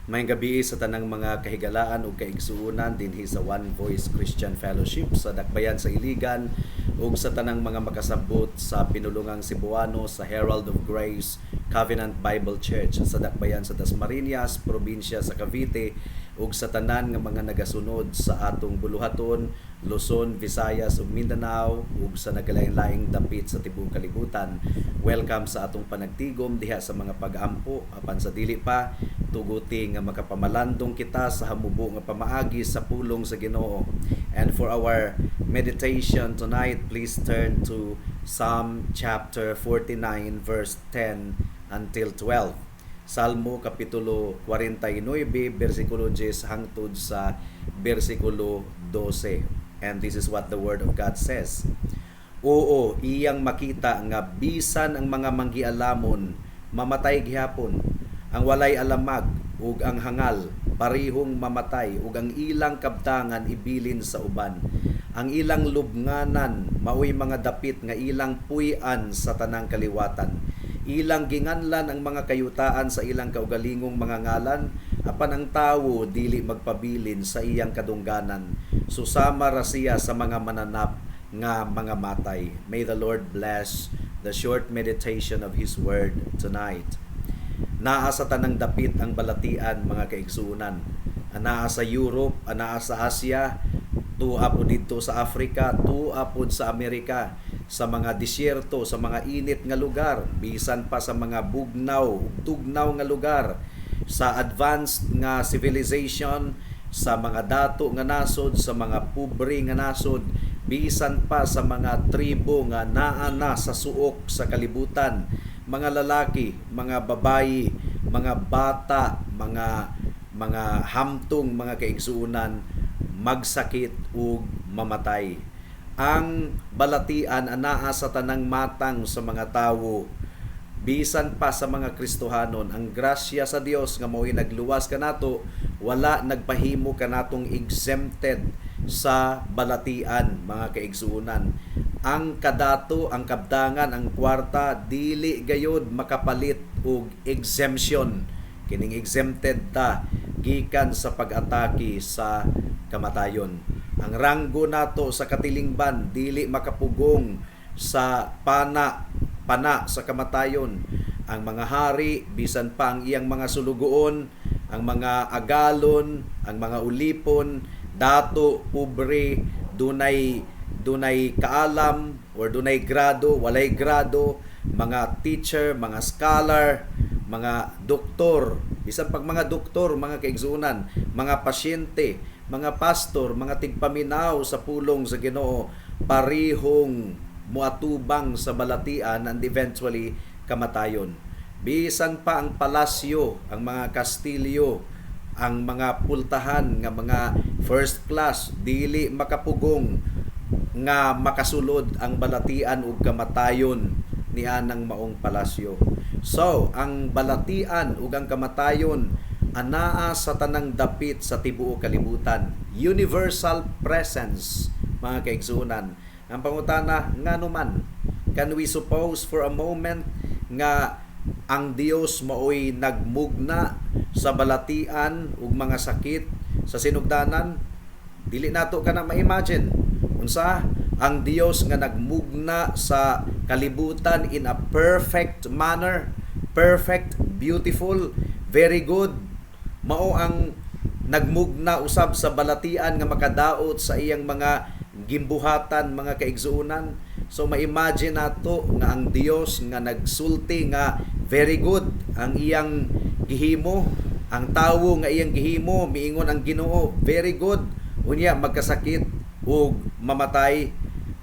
May gabi sa tanang mga kahigalaan o kaigsuunan dinhi sa One Voice Christian Fellowship sa Dakbayan sa Iligan ug sa tanang mga makasabot sa pinulungang Cebuano sa Herald of Grace Covenant Bible Church sa Dakbayan sa Dasmariñas, probinsya sa Cavite ug sa tanan nga mga nagasunod sa atong buluhaton, Luzon, Visayas ug Mindanao ug sa nagalain-laing dapit sa tibuok kalibutan. Welcome sa atong panagtigom diha sa mga pag-ampo apan sa dili pa tuguti nga makapamalandong kita sa hamubo nga pamaagi sa pulong sa Ginoo. And for our meditation tonight, please turn to Psalm chapter 49 verse 10 until 12. Salmo kapitulo 49 bersikulo 10 hangtod sa bersikulo 12. And this is what the word of God says. Oo, iyang makita nga bisan ang mga manggialamon mamatay gihapon, ang walay alamag ug ang hangal parihong mamatay ug ang ilang kabtangan ibilin sa uban. Ang ilang lubnganan maoy mga dapit nga ilang puy-an sa tanang kaliwatan. Ilang ginganlan ang mga kayutaan sa ilang kaugalingong mga ngalan, apan ang tawo dili magpabilin sa iyang kadungganan. Susama ra siya sa mga mananap nga mga matay. May the Lord bless the short meditation of His Word tonight. Naa sa tanang dapit ang balatian mga kaigsuunan. Anaa sa Europe, anaa sa Asia, tuwa po dito sa Africa, tuwa po sa Amerika, sa mga disyerto, sa mga init nga lugar, bisan pa sa mga bugnaw, tugnaw nga lugar, sa advanced nga civilization, sa mga dato nga nasod, sa mga pobre nga nasod, bisan pa sa mga tribo nga naa na sa suok sa kalibutan, mga lalaki, mga babayi, mga bata, mga hamtong mga kaigsuunan, magsakit ug mamatay. Ang balatian anaa sa tanang matang sa mga tawo, bisan pa sa mga Kristohanon. Ang grasya sa Dios nga mao'y nagluwas kanato, wala nagpahimo kanatong exempted sa balatian mga kaigsuunan. Ang kadato, ang kabdangan, ang kwarta dili gayud makapalit og exemption. Kining exempted ta gikan sa pag-atake sa kamatayon. Ang ranggo nato sa katilingban dili makapugong sa pana sa kamatayon. Ang mga hari, bisan pa ang iyang mga sulugoon, ang mga agalon, ang mga ulipon, dato, pobre, dunay kaalam or dunay grado, walay grado, mga teacher, mga scholar, mga doktor, bisan pag mga doktor, mga kaigsuunan, mga pasyente, mga pastor, mga tigpaminaw sa pulong sa Ginoo, parihong muatubang sa balatian and eventually kamatayon. Bisan pa ang palasyo, ang mga kastilyo, ang mga pultahan nga mga first class, dili makapugong nga makasulod ang balatian ug kamatayon ni anang maong palasyo. So, ang balatian ug ang kamatayon anaa sa tanang dapit sa tibuok kalibutan. Universal presence mga kaigsuunan. Ang pangutana ngano man, can we suppose for a moment nga ang Dios maoy nagmugna sa balatian ug mga sakit sa sinugdanan? Dili nato kana ma-imagine unsa ang Dios nga nagmugna sa kalibutan in a perfect manner, perfect, beautiful, very good. Mao ang nagmugna usab sa balatian nga makadaot sa iyang mga gimbuhatan mga kaigsuunan. So ma-imagine nato nga ang Dios nga nagsulti nga very good ang iyang gihimo, ang tawo nga iyang gihimo miingon ang Ginoo very good, unya magkasakit ug mamatay.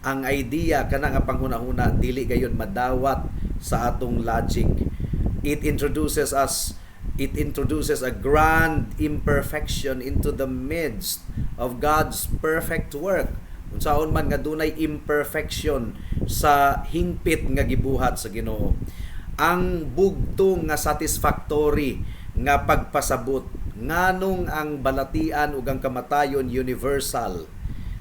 Ang idea kana nga panghuna-huna dili gayon madawat sa atong logic. It introduces a grand imperfection into the midst of God's perfect work. Unsaon man nga dunay imperfection sa hingpit nga gibuhat sa Ginoo. Ang bugtong nga satisfactory nga pagpasabot nganong ang balatian ug ang kamatayon universal,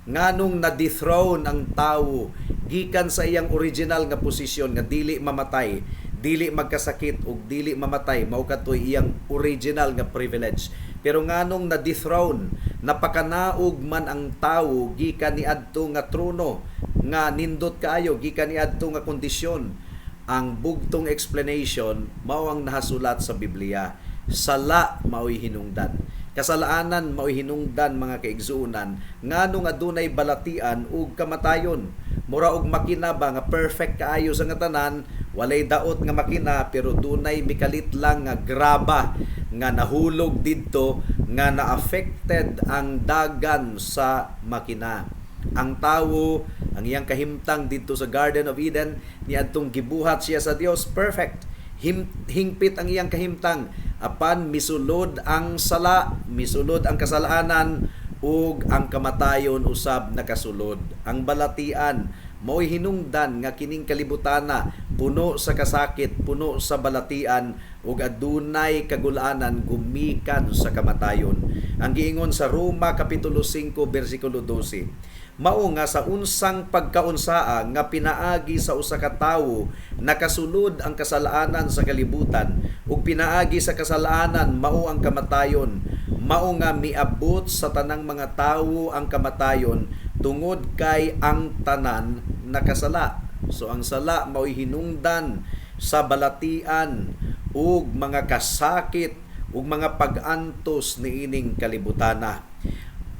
nganong na-dethrone ang tawo gikan sa iyang original nga posisyon nga dili mamatay, dili magkasakit ug dili mamatay, mao katoy iyang original nga privilege. Pero nganong na-dethrone, napakanaog man ang tawo gikan niadto nga trono nga nindot kaayo, gikan niadto nga kondisyon. Ang bugtong explanation mao ang nahasulat sa Biblia. Sala mao'y hinungdan. Kasalaanan mao'y hinungdan mga kaigsuunan nganong adunay balatian ug kamatayon. Mura og makina ba nga perfect kaayo sa nga tanan, walay daot nga makina pero dunay mikalit lang nga graba nga nahulog didto nga na-affected ang dagan sa makina. Ang tawo, ang iyang kahimtang dito sa Garden of Eden, niadtong gibuhat siya sa Dios, perfect. Hingpit ang iyang kahimtang, apan misulod ang sala, misulod ang kasalanan, ug ang kamatayon usab nakasulod. Ang balatian mao'y hinungdan nga kining kalibutana puno sa kasakit, puno sa balatian ug adunay kagulanan gumikan sa kamatayon. Ang giingon sa Roma kapitulo 5 bersikulo 12, mao nga sa unsang pagkaunsaa nga pinaagi sa usa ka tawo nakasulod ang kasalanan sa kalibutan ug pinaagi sa kasalanan mao ang kamatayon. Mao nga miabot sa tanang mga tawo ang kamatayon tungod kay ang tanan nakasala. So ang sala mao'y hinungdan sa balatian ug mga kasakit ug mga pag-antos niining kalibutana.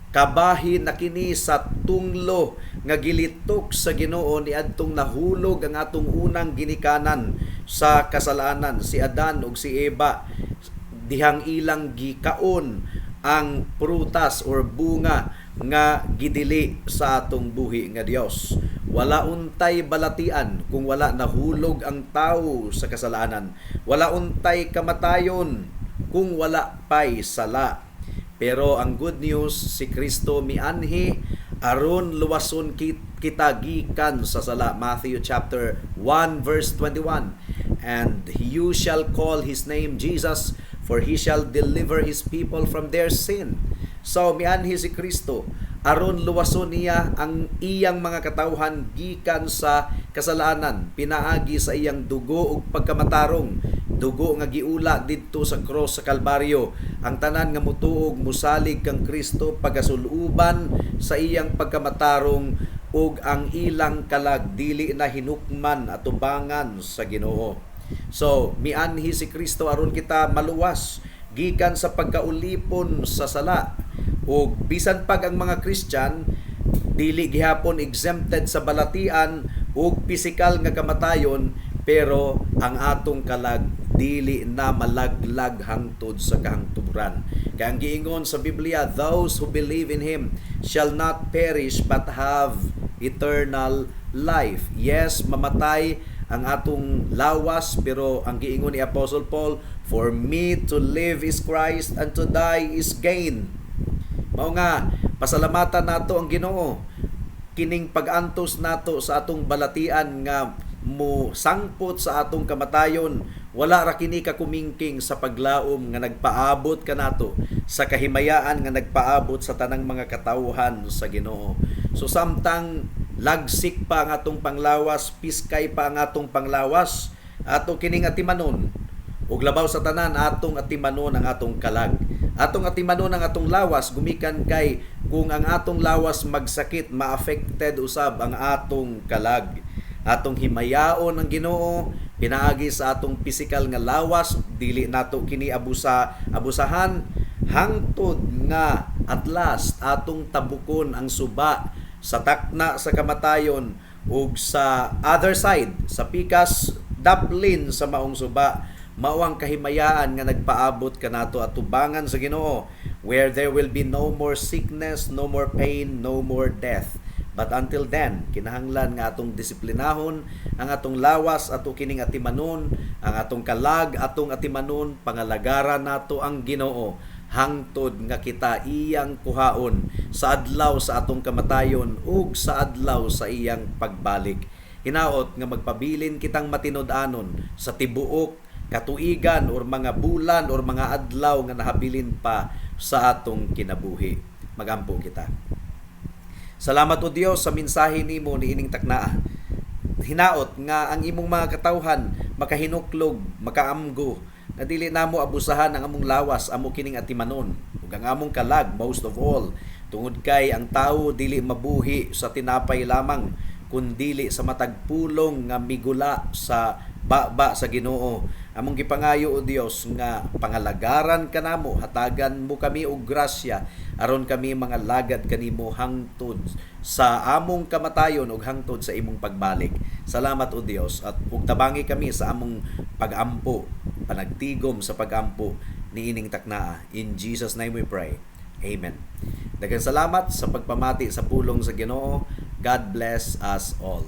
Kabahin na kini sa tunglo nga gilitok sa Ginoo niadtong nahulog ang atong unang ginikanan sa kasalanan, si Adan ug si Eva, dihang ilang gikaon ang prutas or bunga nga gidili sa atong buhi nga Dios. Wala untay balatian kung wala nahulog ang tawo sa kasalanan. Wala untay kamatayon kung wala pay sala. Pero ang good news, si Kristo mianhi aron luwason kita gikan sa sala. Matthew chapter 1 verse 21. And you shall call his name Jesus, for he shall deliver his people from their sin. So mianhi si Kristo aron luwason niya ang iyang mga katawhan gikan sa kasalanan, pinaagi sa iyang dugo ug pagkamatarong, dugo nga giula didto sa cross sa Kalbaryo. Ang tanan nga mutuog musalig kang Kristo pagasuluban sa iyang pagkamatarong ug ang ilang kalag dili na hinukman at tubangan sa Ginoo. So mianhi si Kristo aron kita maluwas gikan sa pagkaulipon sa sala. O bisan pag ang mga Christian dili gihapon exempted sa balatian o pisikal nga kamatayon, pero ang atong kalag dili na malaglag hangtod sa kahangturan. Kaya ang giingon sa Biblia, those who believe in him shall not perish but have eternal life. Yes, mamatay ang atong lawas, pero ang giingon ni Apostle Paul, for me to live is Christ and to die is gain. Mao nga, pasalamatan nato ang Ginoo kining pag-antos nato sa atong balatian nga mo sangpot sa atong kamatayon. Wala ra kini ka kumingking sa paglaom nga nagpaabot kanato sa kahimayaan nga nagpaabot sa tanang mga katawhan sa Ginoo. So samtang lagsik pa ang atong panglawas, piskay pa ang atong panglawas, ato kining atimanon ug labaw sa tanan atong atimanon ang atong kalag. Atong atimanon ang atong lawas gumikan kay kung ang atong lawas magsakit, ma-affected usab ang atong kalag. Atong himayaon ang Ginoo pinaagi sa atong pisikal nga lawas, dili nato kini abusahan hangtod nga at last atong tabukon ang suba sa takna sa kamatayon ug sa other side, sa pikas daplin sa maong suba, mao ang kahimayaan nga nagpaabot kanato at tubangan sa Ginoo, where there will be no more sickness, no more pain, no more death. But until then, kinahanglan nga atong disiplinahon ang atong lawas, ato kining atimanon, ang atong kalag, atong atimanon, pangalagaran nato ang Ginoo hangtod nga kita iyang kuhaon sa adlaw sa atong kamatayon ug sa adlaw sa iyang pagbalik. Hinaot nga magpabilin kitang matinud-anon sa tibuok katuigan or mga bulan or mga adlaw nga nahabilin pa sa atong kinabuhi. Magampo kita. Salamat o Dios sa mensahe nimo niining taknaa. Hinaot nga ang imong mga katawhan makahinuklog, makaamgo, na dili namo abusahan ang among lawas, amo kining atimanon, ug ang among kalag most of all, tungod kay ang tawo dili mabuhi sa tinapay lamang, kundili sa matag pulong nga migula sa baba sa Ginoo. Among gipangayo o Dios nga pangalagaran kanamo, hatagan mo kami og grasya aron kami mga lagad kanimo hangtod sa among kamatayon ug hangtod sa imong pagbalik. Salamat o Dios, at ug tabangi kami sa among pagampo, panagtigom sa pagampo niining taknaa. In Jesus name we pray. Amen. Daghang salamat sa pagpamati sa pulong sa Ginoo. God bless us all.